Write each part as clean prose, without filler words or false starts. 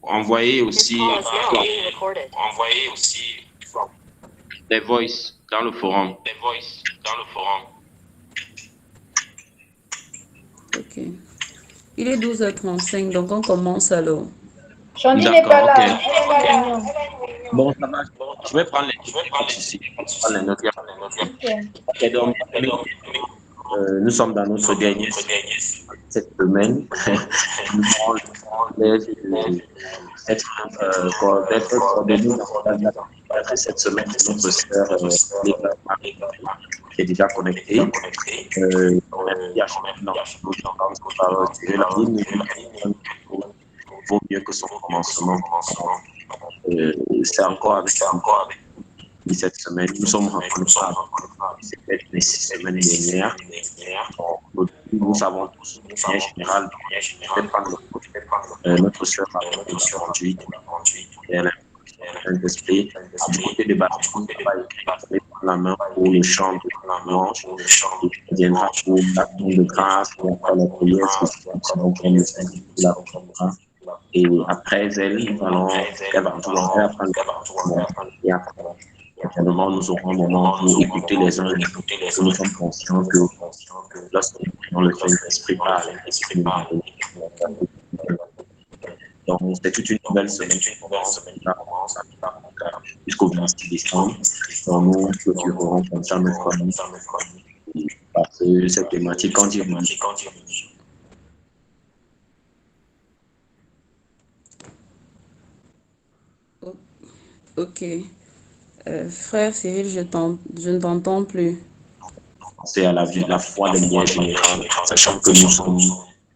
envoyez aussi des voices dans le forum. Ok. Il est 12h35, donc on commence alors. Chandy n'est pas là. D'accord, ok. Bon, ça va. Je vais prendre les notes ici. Je vais prendre les notes. Ok, donc, nous sommes dans notre dernier cette semaine. Nous avons le privilège d'être coordonnés cette semaine de notre sœur Léla Marie, qui est déjà connectée. Merci à chacun d'entre nous d'avoir tiré la ligne. Vaut mieux que son commencement. C'est encore avec cette semaine. Nous sommes reconnaissables. C'était les 6 semaines dernières. Nous avons tous en général notre sœur a conduit et elle a un esprit du côté de Baptiste, elle prend la main pour le chant de louange, il viendra pour l'action de grâce, pour la prière spécifique comme le Seigneur la comprendra. Et après elle, elle va apprendre et après, certainement, nous aurons un moment pour écouter les uns et les autres. Nous sommes conscients que lorsque nous prions, le Saint-Esprit parle. Donc, c'est toute une nouvelle semaine jusqu'au 26 décembre. Donc, nous clôturerons comme ça notre année parce que cette thématique, quand il dit Ok. Frère Cyril, je ne t'entends plus. c'est à la foi de manière générale, sachant que nous sommes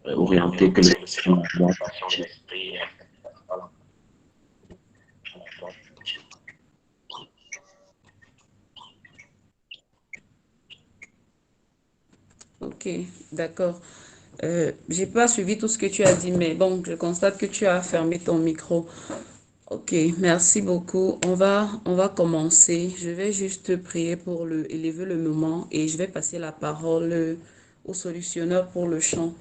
orientés que l'esprit Ok, d'accord. J'ai pas suivi tout ce que tu as dit, mais bon, je constate que tu as fermé ton micro. Ok, merci beaucoup. On va commencer. Je vais juste prier pour élever le moment et je vais passer la parole au solutionneur pour le chant.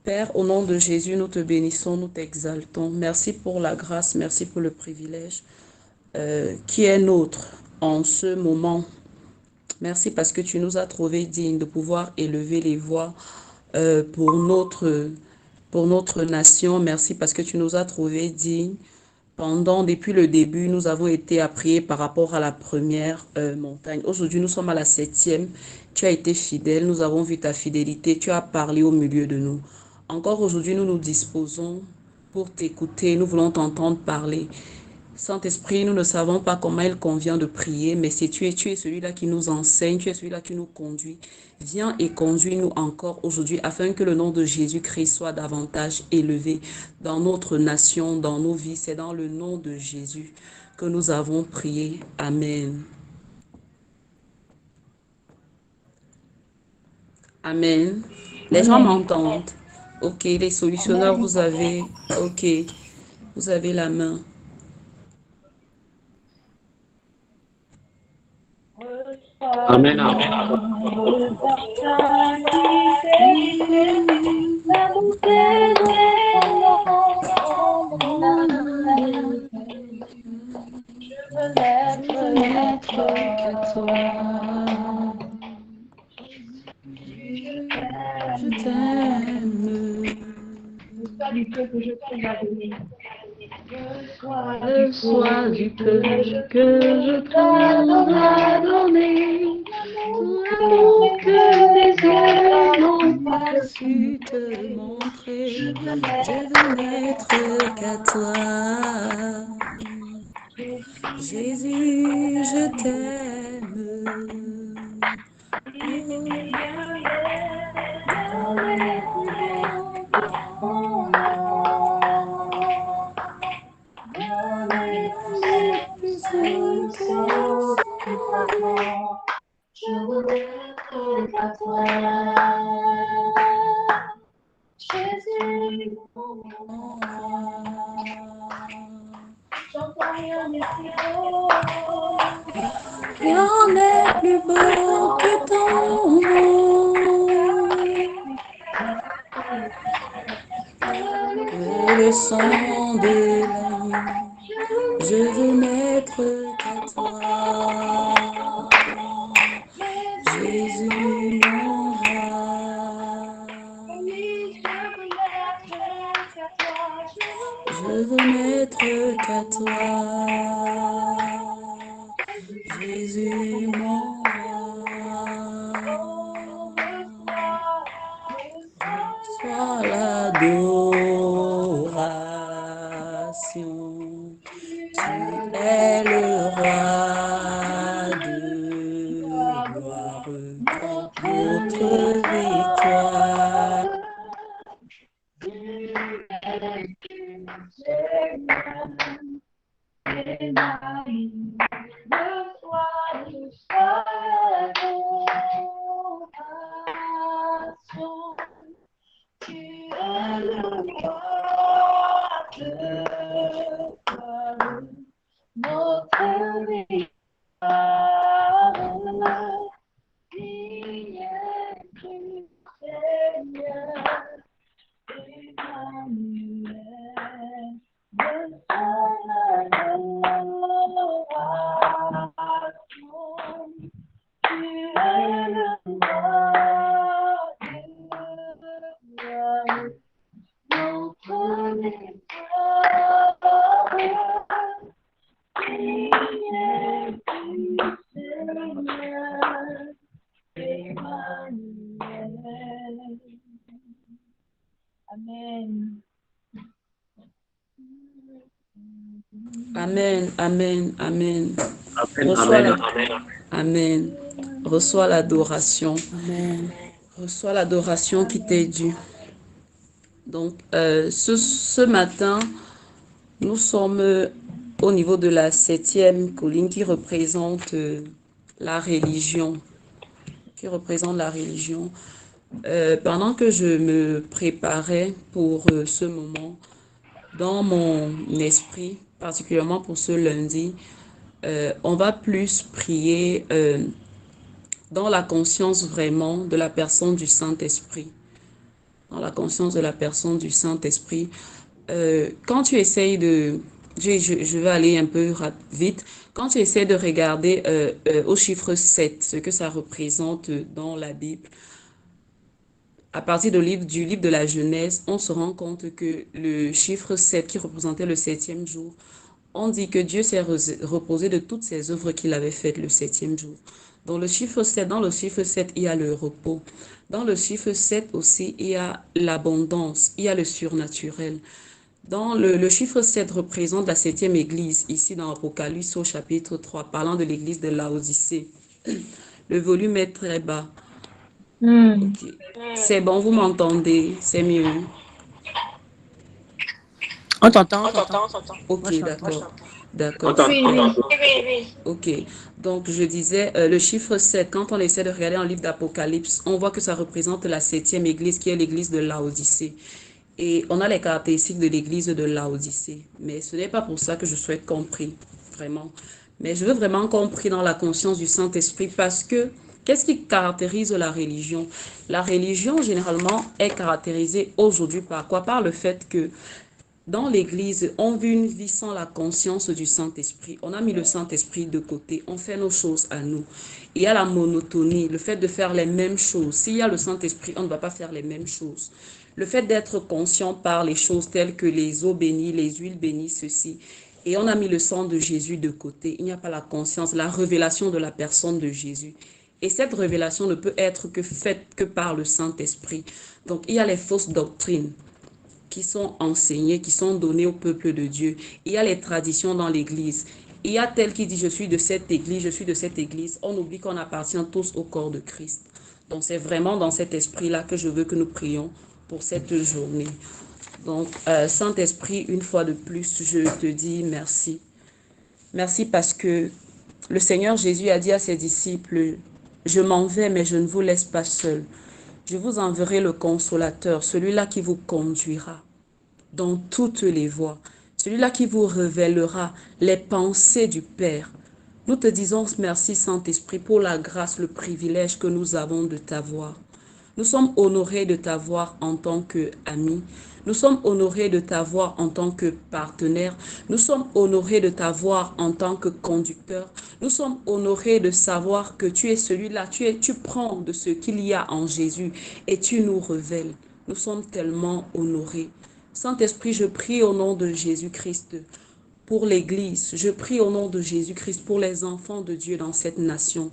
Père, au nom de Jésus, nous te bénissons, nous t'exaltons. Merci pour la grâce, merci pour le privilège qui est nôtre en ce moment. Merci parce que tu nous as trouvés dignes de pouvoir élever les voix pour notre nation. Merci parce que tu nous as trouvés dignes. Depuis le début, nous avons été à prier par rapport à la première montagne. Aujourd'hui, nous sommes à la 7e. Tu as été fidèle, nous avons vu ta fidélité. Tu as parlé au milieu de nous. Encore aujourd'hui, nous nous disposons pour t'écouter. Nous voulons t'entendre parler. Saint-Esprit, nous ne savons pas comment il convient de prier, mais si tu es celui-là qui nous enseigne, tu es celui-là qui nous conduit. Viens et conduis-nous encore aujourd'hui afin que le nom de Jésus-Christ soit davantage élevé dans notre nation, dans nos vies. C'est dans le nom de Jésus que nous avons prié. Amen. Amen. Les gens m'entendent. Ok, les solutionneurs, vous avez la main. Amen. Je veux n'être que toi. Je t'aime. Le soir du peu que je t'ai donné. Le soir du peu que je t'aurai donné, tout l'amour que tes yeux n'ont pas su te montrer, je veux n'être qu'à toi. Jésus, je t'aime. Je voudrais être à toi, Jésus, j'entends rien n'est plus beau, Rien n'est plus beau que ton nom. Que le sang temps de la nuit, je veux n'être qu'à toi. Jésus, mon roi. Je veux n'être qu'à toi. Jésus, mon roi. Sois l'adoration. Tu es le roi de gloire, notre victoire. Amen, amen, amen. Reçois Amen. Amen. Reçois l'adoration. Amen. Reçois l'adoration qui t'est due. Donc, ce matin, nous sommes au niveau de la 7e colline qui représente la religion. Qui représente la religion. Pendant que je me préparais pour ce moment, dans mon esprit, particulièrement pour ce lundi, on va plus prier dans la conscience vraiment de la personne du Saint-Esprit. Dans la conscience de la personne du Saint-Esprit. Quand tu essayes de... Je vais aller un peu vite. Quand tu essaies de regarder au chiffre 7, ce que ça représente dans la Bible, à partir du livre de la Genèse, on se rend compte que le chiffre 7 qui représentait le 7e jour, on dit que Dieu s'est reposé de toutes ses œuvres qu'il avait faites le 7e jour. Dans le chiffre 7, il y a le repos. Dans le chiffre 7 aussi, il y a l'abondance, il y a le surnaturel. Dans le chiffre 7 représente la 7e église, ici dans Apocalypse au chapitre 3, parlant de l'église de Laodicée. Le volume est très bas. Ok. C'est bon, vous m'entendez? C'est mieux. On t'entend, on t'entend. Ok, d'accord. D'accord. Oui. Ok. Donc, je disais, le chiffre 7, quand on essaie de regarder un livre d'Apocalypse, on voit que ça représente la 7e église, qui est l'église de Laodicée. Et on a les caractéristiques de l'église de Laodicée. Mais ce n'est pas pour ça que je souhaite compris, vraiment. Mais je veux vraiment compris dans la conscience du Saint-Esprit parce que qu'est-ce qui caractérise la religion? La religion, généralement, est caractérisée aujourd'hui par quoi? Par le fait que dans l'Église, on vit une vie sans la conscience du Saint-Esprit. On a mis le Saint-Esprit de côté. On fait nos choses à nous. Il y a la monotonie, le fait de faire les mêmes choses. S'il y a le Saint-Esprit, on ne va pas faire les mêmes choses. Le fait d'être conscient par les choses telles que les eaux bénies, les huiles bénies, ceci. Et on a mis le sang de Jésus de côté. Il n'y a pas la conscience, la révélation de la personne de Jésus. Et cette révélation ne peut être que faite que par le Saint-Esprit. Donc, il y a les fausses doctrines qui sont enseignées, qui sont données au peuple de Dieu. Il y a les traditions dans l'Église. Il y a tel qui dit, je suis de cette Église, je suis de cette Église. On oublie qu'on appartient tous au corps de Christ. Donc, c'est vraiment dans cet esprit-là que je veux que nous prions pour cette journée. Donc, Saint-Esprit, une fois de plus, je te dis merci. Merci parce que le Seigneur Jésus a dit à ses disciples, je m'en vais, mais je ne vous laisse pas seul. Je vous enverrai le consolateur, celui-là qui vous conduira dans toutes les voies, celui-là qui vous révélera les pensées du Père. Nous te disons merci, Saint-Esprit, pour la grâce, le privilège que nous avons de t'avoir. Nous sommes honorés de t'avoir en tant qu'ami. Nous sommes honorés de t'avoir en tant que partenaire. Nous sommes honorés de t'avoir en tant que conducteur. Nous sommes honorés de savoir que tu es celui-là. Tu prends de ce qu'il y a en Jésus et tu nous révèles. Nous sommes tellement honorés. Saint-Esprit, je prie au nom de Jésus-Christ pour l'Église. Je prie au nom de Jésus-Christ pour les enfants de Dieu dans cette nation.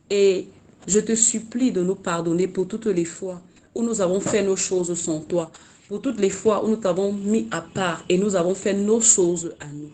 Et je te supplie de nous pardonner pour toutes les fois où nous avons fait nos choses sans toi, pour toutes les fois où nous t'avons mis à part et nous avons fait nos choses à nous.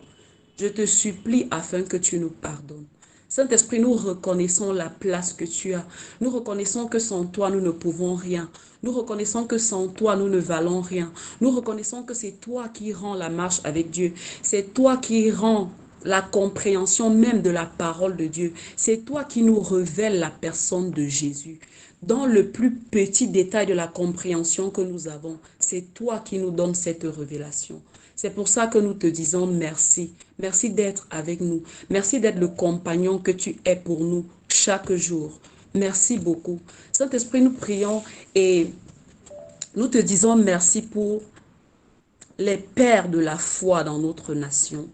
Je te supplie afin que tu nous pardonnes. Saint-Esprit, nous reconnaissons la place que tu as. Nous reconnaissons que sans toi, nous ne pouvons rien. Nous reconnaissons que sans toi, nous ne valons rien. Nous reconnaissons que c'est toi qui rends la marche avec Dieu. C'est toi qui rends la compréhension même de la parole de Dieu. C'est toi qui nous révèles la personne de Jésus. Dans le plus petit détail de la compréhension que nous avons, c'est toi qui nous donnes cette révélation. C'est pour ça que nous te disons merci. Merci d'être avec nous. Merci d'être le compagnon que tu es pour nous chaque jour. Merci beaucoup. Saint-Esprit, nous prions et nous te disons merci pour les pères de la foi dans notre nation.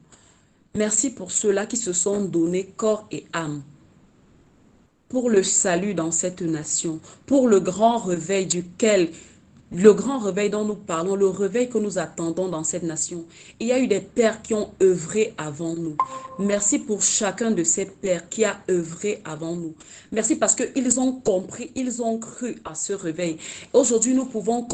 Merci pour ceux-là qui se sont donnés corps et âme pour le salut dans cette nation, pour le grand réveil le grand réveil dont nous parlons, le réveil que nous attendons dans cette nation. Il y a eu des pères qui ont œuvré avant nous. Merci pour chacun de ces pères qui a œuvré avant nous. Merci parce qu'ils ont compris, ils ont cru à ce réveil. Aujourd'hui, nous pouvons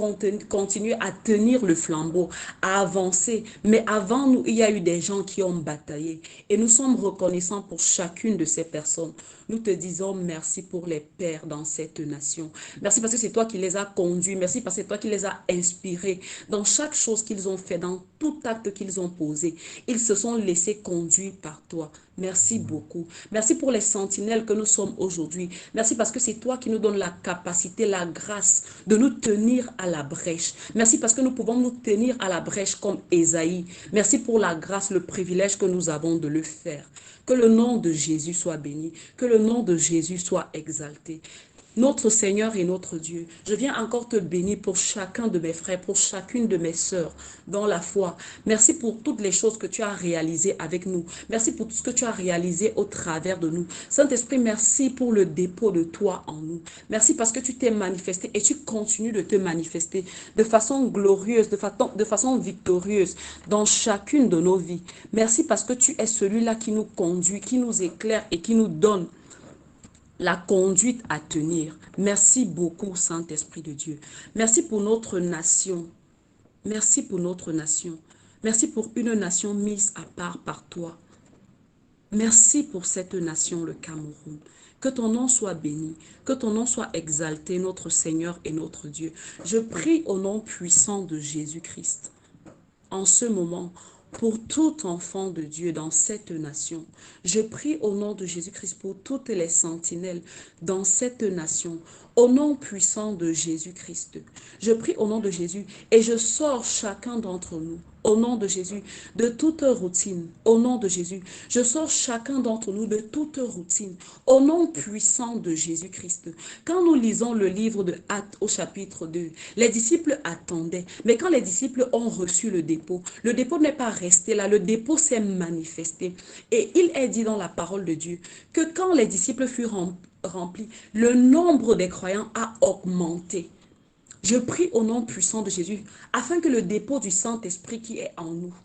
continuer à tenir le flambeau, à avancer. Mais avant nous, il y a eu des gens qui ont bataillé. Et nous sommes reconnaissants pour chacune de ces personnes. Nous te disons merci pour les pères dans cette nation. Merci parce que c'est toi qui les as conduits. Merci parce que c'est toi qui les as inspirés. Dans chaque chose qu'ils ont fait, dans tout acte qu'ils ont posé, ils se sont laissés conduire par toi. Merci beaucoup. Merci pour les sentinelles que nous sommes aujourd'hui. Merci parce que c'est toi qui nous donnes la capacité, la grâce de nous tenir à la brèche. Merci parce que nous pouvons nous tenir à la brèche comme Ésaïe. Merci pour la grâce, le privilège que nous avons de le faire. Que le nom de Jésus soit béni, que le nom de Jésus soit exalté. Notre Seigneur et notre Dieu, je viens encore te bénir pour chacun de mes frères, pour chacune de mes sœurs dans la foi. Merci pour toutes les choses que tu as réalisées avec nous. Merci pour tout ce que tu as réalisé au travers de nous. Saint-Esprit, merci pour le dépôt de toi en nous. Merci parce que tu t'es manifesté et tu continues de te manifester de façon glorieuse, de façon victorieuse dans chacune de nos vies. Merci parce que tu es celui-là qui nous conduit, qui nous éclaire et qui nous donne la conduite à tenir. Merci beaucoup, Saint-Esprit de Dieu. Merci pour notre nation. Merci pour notre nation. Merci pour une nation mise à part par toi. Merci pour cette nation, le Cameroun. Que ton nom soit béni, que ton nom soit exalté, notre Seigneur et notre Dieu. Je prie au nom puissant de Jésus-Christ. En ce moment, pour tout enfant de Dieu dans cette nation. Je prie au nom de Jésus-Christ pour toutes les sentinelles dans cette nation. Au nom puissant de Jésus-Christ. Je prie au nom de Jésus et je sors chacun d'entre nous. Au nom de Jésus, de toute routine. Au nom de Jésus, je sors chacun d'entre nous de toute routine. Au nom puissant de Jésus-Christ. Quand nous lisons le livre de Actes au chapitre 2, les disciples attendaient. Mais quand les disciples ont reçu le dépôt n'est pas resté là. Le dépôt s'est manifesté. Et il est dit dans la parole de Dieu que quand les disciples furent remplis, le nombre des croyants a augmenté. Je prie au nom puissant de Jésus, afin que le dépôt du Saint-Esprit qui est en nous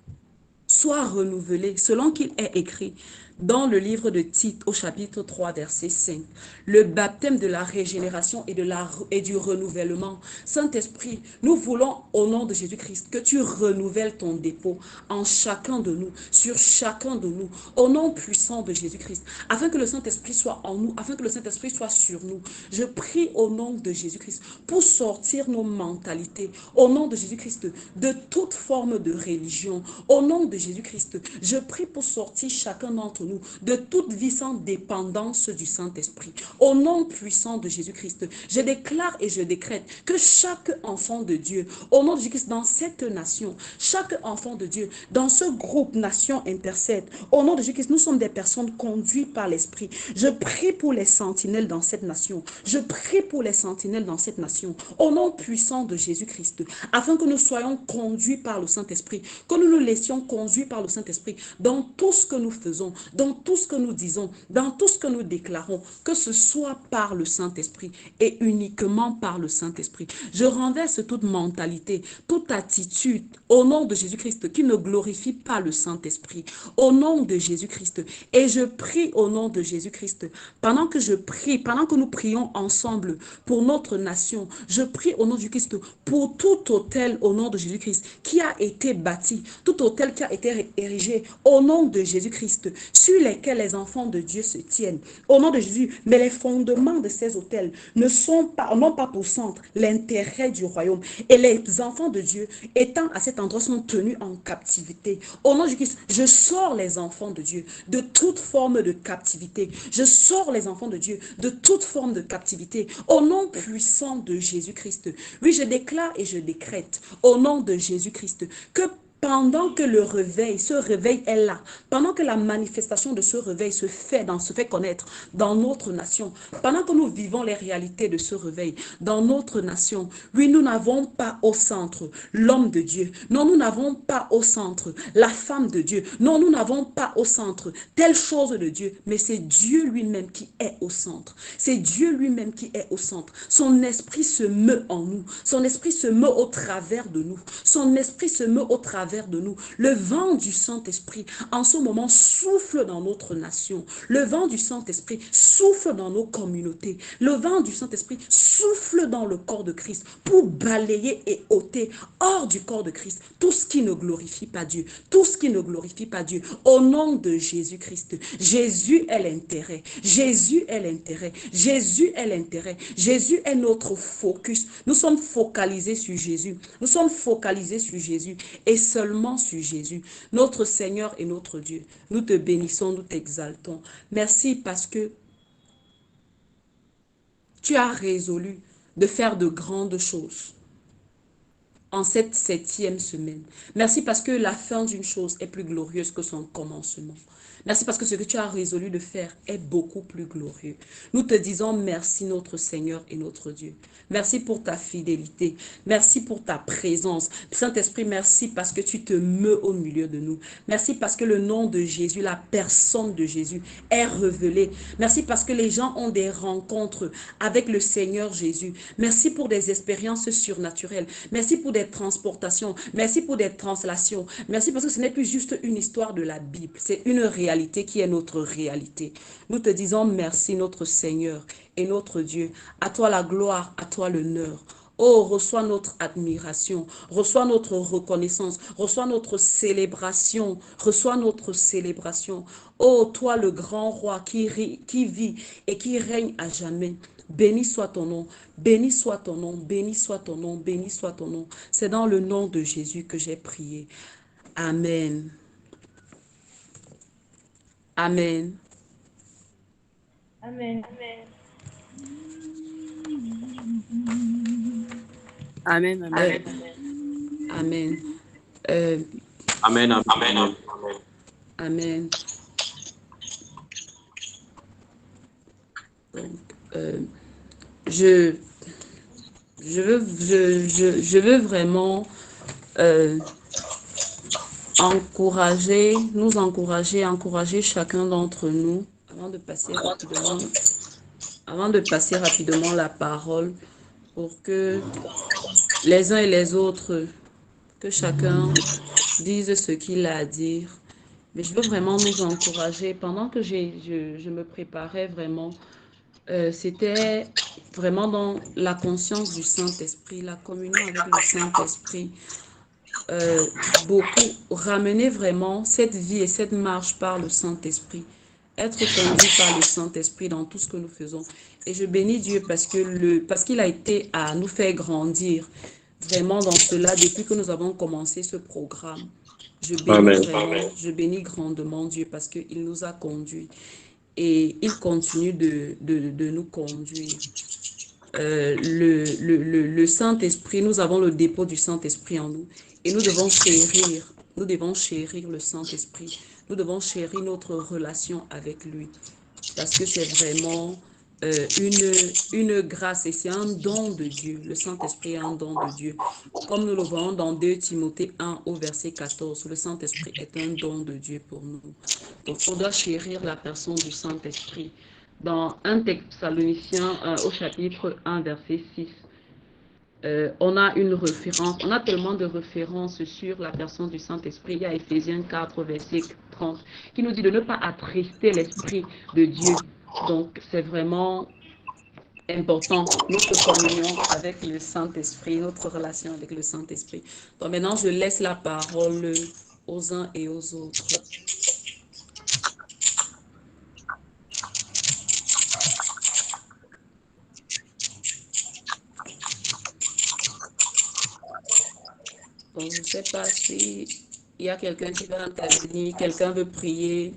soit renouvelé, selon qu'il est écrit dans le livre de Tite au chapitre 3, verset 5. Le baptême de la régénération et du renouvellement. Saint-Esprit, nous voulons au nom de Jésus-Christ que tu renouvelles ton dépôt en chacun de nous, sur chacun de nous, au nom puissant de Jésus-Christ, afin que le Saint-Esprit soit en nous, afin que le Saint-Esprit soit sur nous. Je prie au nom de Jésus-Christ pour sortir nos mentalités, au nom de Jésus-Christ, de toute forme de religion. Au nom de Jésus-Christ, je prie pour sortir chacun d'entre nous nous, de toute vie sans dépendance du Saint-Esprit. Au nom puissant de Jésus-Christ, je déclare et je décrète que chaque enfant de Dieu, au nom de Jésus-Christ, dans cette nation, chaque enfant de Dieu, dans ce groupe Nation Intercède, au nom de Jésus-Christ, nous sommes des personnes conduites par l'Esprit. Je prie pour les sentinelles dans cette nation. Je prie pour les sentinelles dans cette nation, au nom puissant de Jésus-Christ, afin que nous soyons conduits par le Saint-Esprit, que nous nous laissions conduire par le Saint-Esprit dans tout ce que nous faisons, dans tout ce que nous disons, dans tout ce que nous déclarons, que ce soit par le Saint-Esprit et uniquement par le Saint-Esprit. Je renverse toute mentalité, toute attitude au nom de Jésus-Christ qui ne glorifie pas le Saint-Esprit, au nom de Jésus-Christ. Et je prie au nom de Jésus-Christ, pendant que je prie, pendant que nous prions ensemble pour notre nation, je prie au nom de Jésus-Christ pour tout autel au nom de Jésus-Christ qui a été bâti, tout autel qui a été érigé au nom de Jésus-Christ, sur lesquels les enfants de Dieu se tiennent, au nom de Jésus. Mais les fondements de ces autels n'ont pas pour centre l'intérêt du royaume. Et les enfants de Dieu, étant à cet endroit, sont tenus en captivité. Au nom de Jésus-Christ, je sors les enfants de Dieu de toute forme de captivité. Je sors les enfants de Dieu de toute forme de captivité. Au nom puissant de Jésus-Christ. Oui, je déclare et je décrète au nom de Jésus-Christ que pendant que le réveil, ce réveil est là, pendant que la manifestation de ce réveil se fait connaître dans notre nation, pendant que nous vivons les réalités de ce réveil dans notre nation, oui, nous n'avons pas au centre l'homme de Dieu. Non, nous n'avons pas au centre la femme de Dieu. Non, nous n'avons pas au centre telle chose de Dieu, mais c'est Dieu lui-même qui est au centre. C'est Dieu lui-même qui est au centre. Son esprit se meut en nous. Son esprit se meut au travers de nous. Son esprit se meut au travers de nous. Le vent du Saint-Esprit, en ce moment, souffle dans notre nation. Le vent du Saint-Esprit souffle dans nos communautés. Le vent du Saint-Esprit souffle dans le corps de Christ pour balayer et ôter hors du corps de Christ tout ce qui ne glorifie pas Dieu. Tout ce qui ne glorifie pas Dieu. Au nom de Jésus-Christ. Jésus est l'intérêt. Jésus est l'intérêt. Jésus est l'intérêt. Jésus est notre focus. Nous sommes focalisés sur Jésus. Nous sommes focalisés sur Jésus. Et seulement sur Jésus, notre Seigneur et notre Dieu. Nous te bénissons, nous t'exaltons. Merci parce que tu as résolu de faire de grandes choses en cette 7e semaine. Merci parce que la fin d'une chose est plus glorieuse que son commencement. Merci parce que ce que tu as résolu de faire est beaucoup plus glorieux. Nous te disons merci notre Seigneur et notre Dieu. Merci pour ta fidélité. Merci pour ta présence. Saint-Esprit, merci parce que tu te meus au milieu de nous. Merci parce que le nom de Jésus, la personne de Jésus est révélée. Merci parce que les gens ont des rencontres avec le Seigneur Jésus. Merci pour des expériences surnaturelles. Merci pour des transportations. Merci pour des translations. Merci parce que ce n'est plus juste une histoire de la Bible. C'est une réalité qui est notre réalité. Nous te disons merci notre Seigneur et notre Dieu. À toi la gloire, à toi l'honneur. Oh, reçois notre admiration, reçois notre reconnaissance, reçois notre célébration, reçois notre célébration. Oh, toi le grand roi qui vit et qui règne à jamais. Béni soit ton nom, béni soit ton nom, béni soit ton nom, béni soit ton nom. C'est dans le nom de Jésus que j'ai prié. Amen. Amen. Amen. Amen. Amen. Amen. Amen. Amen. Amen. Donc, je veux vraiment encourager chacun d'entre nous avant de passer rapidement la parole pour que les uns et les autres, que chacun dise ce qu'il a à dire. Mais je veux vraiment nous encourager. Pendant que je me préparais vraiment, c'était vraiment dans la conscience du Saint-Esprit, la communion avec le Saint-Esprit. Beaucoup ramener vraiment cette vie et cette marche par le Saint-Esprit, être conduit par le Saint-Esprit dans tout ce que nous faisons. Et je bénis Dieu parce qu'il a été à nous faire grandir vraiment dans cela depuis que nous avons commencé ce programme. Je bénis Amen. vraiment, je bénis grandement Dieu parce qu'il nous a conduits et il continue de nous conduire. Le Saint-Esprit, nous avons le dépôt du Saint-Esprit en nous et nous devons chérir le Saint-Esprit. Nous devons chérir notre relation avec lui parce que c'est vraiment une grâce et c'est un don de Dieu. Le Saint-Esprit est un don de Dieu. Comme nous le voyons dans 2 Timothée 1 au verset 14, le Saint-Esprit est un don de Dieu pour nous. Donc, on doit chérir la personne du Saint-Esprit. Dans 1 Thessaloniciens au chapitre 1, verset 6, on a une référence, on a tellement de références sur la personne du Saint-Esprit. Il y a Éphésiens 4, verset 30, qui nous dit de ne pas attrister l'Esprit de Dieu. Donc, c'est vraiment important, notre communion avec le Saint-Esprit, notre relation avec le Saint-Esprit. Donc, maintenant, je laisse la parole aux uns et aux autres. Donc, je ne sais pas si il y a quelqu'un qui va intervenir, quelqu'un veut prier.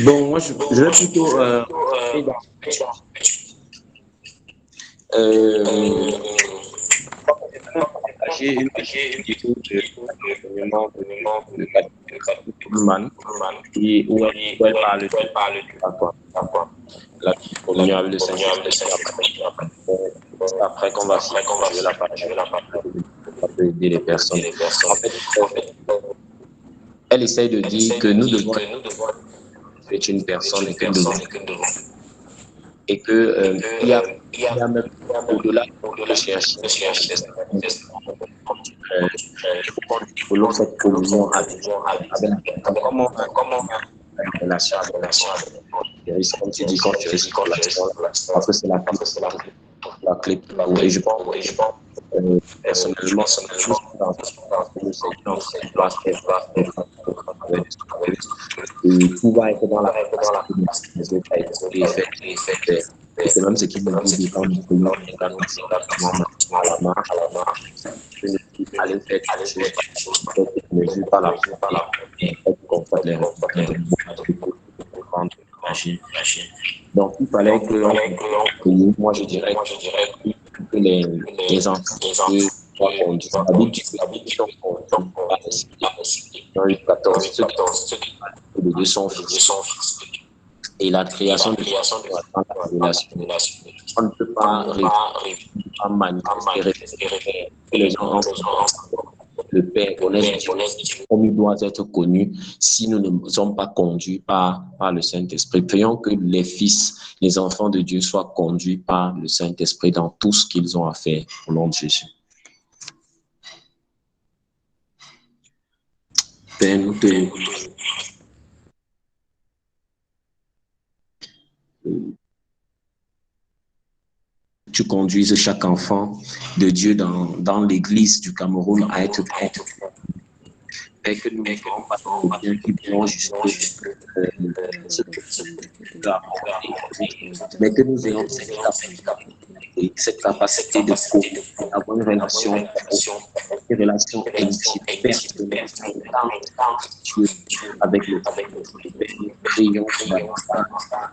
Bon, moi, je vais plutôt partager une petite vidéo de l'accompagnement de Cathy Kuhlman, où elle parle de la communion avec le Saint-Esprit. Après qu'on va finir, je vais la partager. Ça peut aider les personnes. En fait, elle essaye de dire que nous devons être une personne et que il y a même au-delà de chercher il faut qu'on développe cette communion avec comment une relation avec comme tu dis, quand tu es sur relation, parce que c'est la clé pour tout. Et je pense personnellement, nous c'est une enfant qui doit faire et tout va être dans la capacité des autres à écouter et faire. Et c'est même ce qui nous dit quand nous prions à la marche, que nous dit allez faire quelque chose, ne mesure pas la portée et faites comprendre les reprendre l'imagine. Donc, il fallait que moi je dirais que les enfants soient conduits. La Bible dit que ceux qui sont conduits par l'Esprit, dans Luc 14, ceux qui sont de Dieu sont fils. Et la création de la révélation. On ne peut pas manifester que les gens le Père connaissent Dieu comme il doit être connu si nous ne sommes pas conduits par le Saint-Esprit. Prions que les fils, les enfants de Dieu soient conduits par le Saint-Esprit dans tout ce qu'ils ont à faire au nom de Jésus. Père, nous te... Tu conduises chaque enfant de Dieu dans l'église du Cameroun à être et que nous ne ferons pas de bien qui vont jusque ce que tu as apporté, mais que nous ayons cette capacité d'avoir une relation intime, personnelle, avec le Père. Nous prions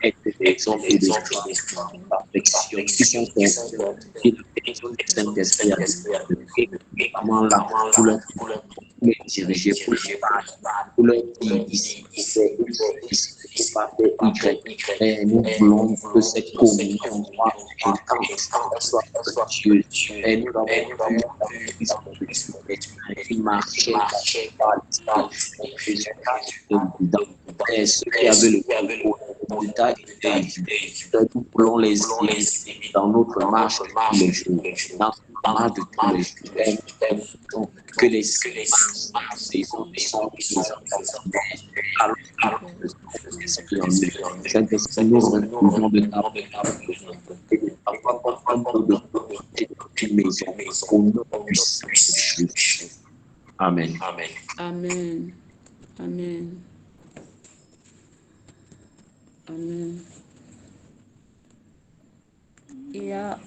être des exemples et des perfection qui sont conscients de la personne du Saint-Esprit et notamment là pour leur diriger, pour leur dire ici, c'est X, ici, pas faire Y. Et nous voulons que cette communion soit intense, soit Dieu. Et nous avons vu qui marchait par l'esprit. Résultat, c'était évident. Et ceux qui avaient le résultat était évident. Nous voulons les aider dans notre marche de tous les jours, dans notre marche de tous les jours. Que les saisons sont les enfants. Alors, Saint-Esprit en nous. Saint-Esprit, nous refusons de taper et de parfois comme un peu de une maison au nom puissant de Jésus. Amen. Amen. Amen. Amen. Il y a...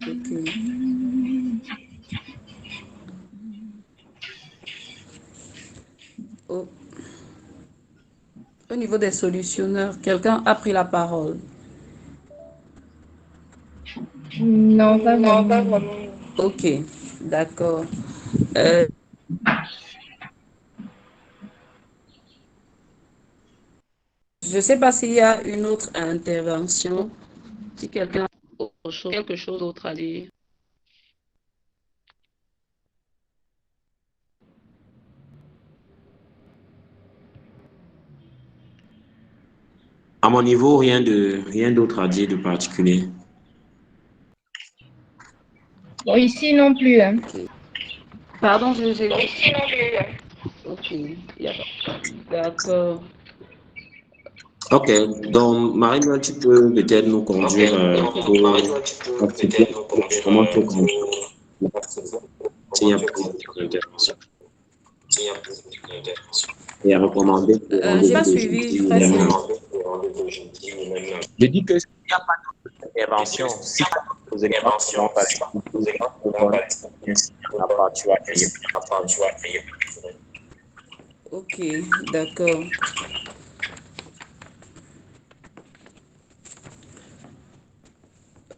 Ok. Au, au niveau des solutionneurs, quelqu'un a pris la parole. Non, pas Non, pas vraiment. vraiment. Ok, d'accord. Euh, je ne sais pas s'il y a une autre intervention, si quelqu'un a quelque chose d'autre à dire. À mon niveau, rien d'autre à dire de particulier. Bon, ici non plus, hein. Ok. Pardon, j'ai... Ici non plus, hein. Ok, d'accord. Ok, donc Marie-Noël, tu peux peut-être nous Ok, conduire donc pour Marie-Noël, tu peux participer peut-être nous à conduire comment tu comptes. pour S'il y comment a tu plus comptes d'intervention. s'il y a plus d'intervention. Et à recommander pour J'ai rendez-vous pas de suivi, jeudi ou frère même Cyril. lundi. Je dis que s'il n'y a pas d'intervention, si tu as des éléments Intervention, comment par si exemple, vous avez pour voir ainsi à part, tu vas payer. tu vas payer. Ok, d'accord.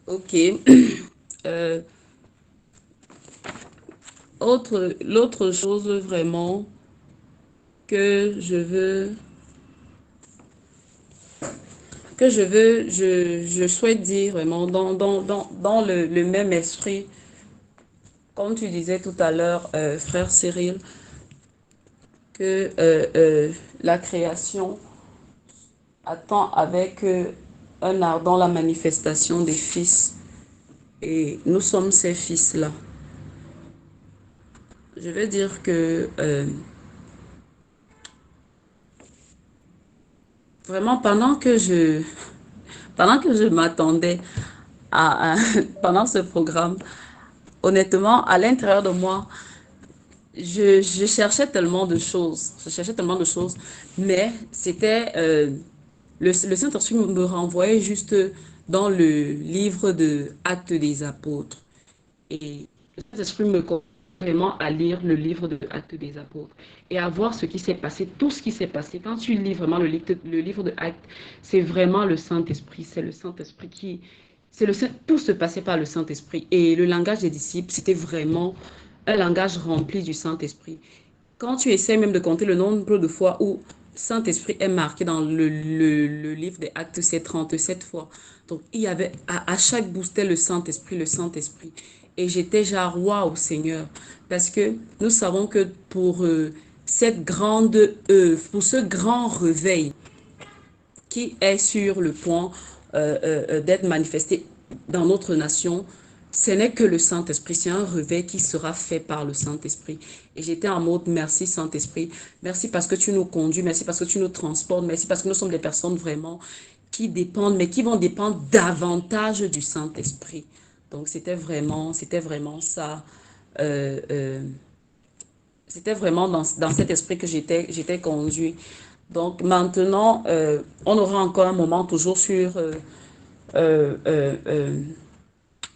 Ok. Euh, l'autre chose vraiment que je souhaite dire vraiment dans le même esprit, comme tu disais tout à l'heure, frère Cyril, que la création attend avec un ardent la manifestation des fils. Et nous sommes ces fils-là. Je veux dire que vraiment pendant que je m'attendais pendant ce programme, honnêtement, à l'intérieur de moi, je cherchais tellement de choses. Je cherchais tellement de choses, mais c'était le Saint-Esprit me renvoyait juste dans le livre de Actes des Apôtres. Et le Saint-Esprit me conduit vraiment à lire le livre de Actes des Apôtres et à voir ce qui s'est passé, tout ce qui s'est passé. Quand tu lis vraiment le livre de Actes, c'est vraiment le Saint-Esprit. C'est le Saint-Esprit qui... Tout se passait par le Saint-Esprit. Et le langage des disciples, c'était vraiment un langage rempli du Saint-Esprit. Quand tu essaies même de compter le nombre de fois où Saint-Esprit est marqué dans le livre des Actes, c'est 37 fois. Donc, il y avait, à chaque bout, c'était le Saint-Esprit, le Saint-Esprit. Et j'étais genre, waouh, Seigneur. Parce que nous savons que pour cette grande œuvre, pour ce grand réveil qui est sur le point d'être manifesté dans notre nation, ce n'est que le Saint-Esprit, c'est un réveil qui sera fait par le Saint-Esprit. Et j'étais en mode, merci Saint-Esprit, merci parce que tu nous conduis, merci parce que tu nous transportes, merci parce que nous sommes des personnes vraiment qui dépendent, mais qui vont dépendre davantage du Saint-Esprit. Donc c'était vraiment ça. Euh, euh, C'était vraiment dans cet esprit que j'étais conduit. Donc maintenant, on aura encore un moment toujours sur euh, euh, euh,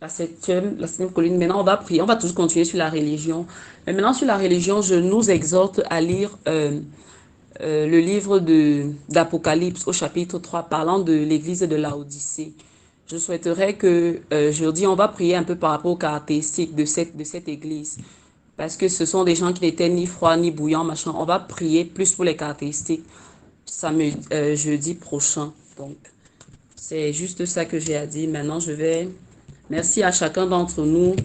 la septième colline. Maintenant, on va prier, on va toujours continuer sur la religion. Mais maintenant, sur la religion, je nous exhorte à lire le livre d'Apocalypse au chapitre 3 parlant de l'église de Laodicée. Je souhaiterais que jeudi, on va prier un peu par rapport aux caractéristiques de cette église. Parce que ce sont des gens qui n'étaient ni froids ni bouillants, machin. On va prier plus pour les caractéristiques jeudi prochain. Donc, c'est juste ça que j'ai à dire. Maintenant, je vais... Merci à chacun d'entre nous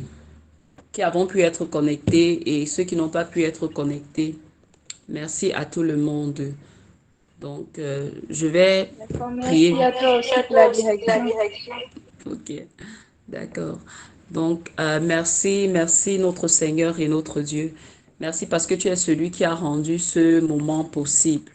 qui avons pu être connectés et ceux qui n'ont pas pu être connectés. Merci à tout le monde. Donc, je vais D'accord, prier. merci à toi Merci aussi à pour la toi aussi pour la direction. direction. Ok, d'accord. Donc, merci notre Seigneur et notre Dieu. Merci parce que tu es celui qui a rendu ce moment possible.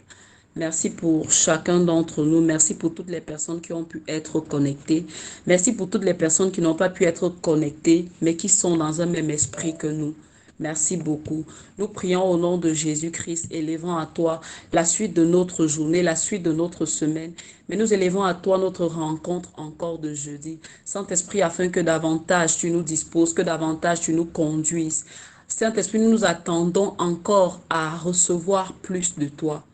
Merci pour chacun d'entre nous. Merci pour toutes les personnes qui ont pu être connectées. Merci pour toutes les personnes qui n'ont pas pu être connectées, mais qui sont dans un même esprit que nous. Merci beaucoup. Nous prions au nom de Jésus-Christ, élevant à toi la suite de notre journée, la suite de notre semaine. Mais nous élevons à toi notre rencontre encore de jeudi. Saint-Esprit, afin que davantage tu nous disposes, que davantage tu nous conduises. Saint-Esprit, nous nous attendons encore à recevoir plus de toi.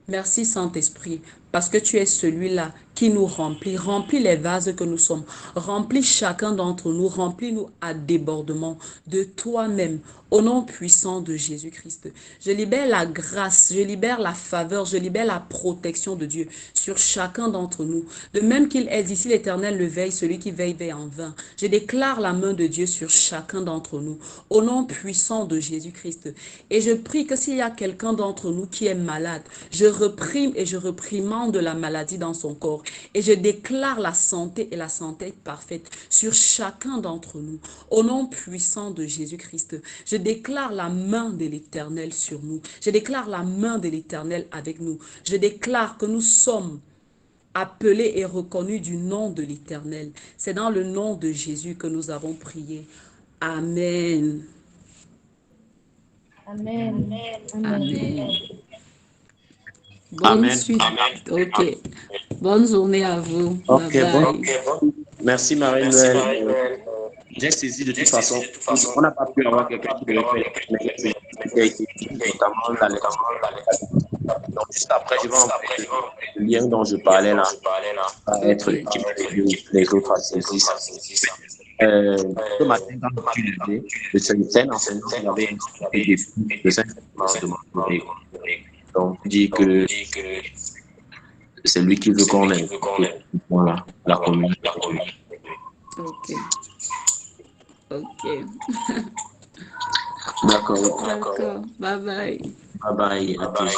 Merci Saint-Esprit, parce que tu es celui-là qui nous remplit. Remplis les vases que nous sommes. Remplis chacun d'entre nous. Remplis-nous à débordement de toi-même. Au nom puissant de Jésus-Christ. Je libère la grâce, je libère la faveur, je libère la protection de Dieu sur chacun d'entre nous. De même qu'il est ici, l'Éternel le veille, celui qui veille veille en vain. Je déclare la main de Dieu sur chacun d'entre nous. Au nom puissant de Jésus-Christ. Et je prie que s'il y a quelqu'un d'entre nous qui est malade, je reprime et je reprimande la maladie dans son corps. Et je déclare la santé et la santé parfaite sur chacun d'entre nous. Au nom puissant de Jésus-Christ, je déclare la main de l'Éternel sur nous. Je déclare la main de l'Éternel avec nous. Je déclare que nous sommes appelés et reconnus du nom de l'Éternel. C'est dans le nom de Jésus que nous avons prié. Amen. Amen. Amen. Bonne Amen. suite. Amen. Ok. Bonne journée à vous. Ok, Bye bon. bye. Merci Marie-Noël. J'ai saisi de toute façon. On n'a pas pu avoir quelqu'un qui devait faire mais j'ai saisi ce qui a été dit, notamment la lecture. Donc, juste après, je vais envoyer le lien dont je parlais là. Va être Ok. qui les autres à saisir. Ce matin, quand je suis levé, le Saint enseignant avait expliqué le Saint-Sacrement de mon réveil. Donc, il dit que c'est lui qui veut qu'on ait. Voilà, la communion. Ok. Ok. D'accord. D'accord. Bye bye. Bye bye. À tous.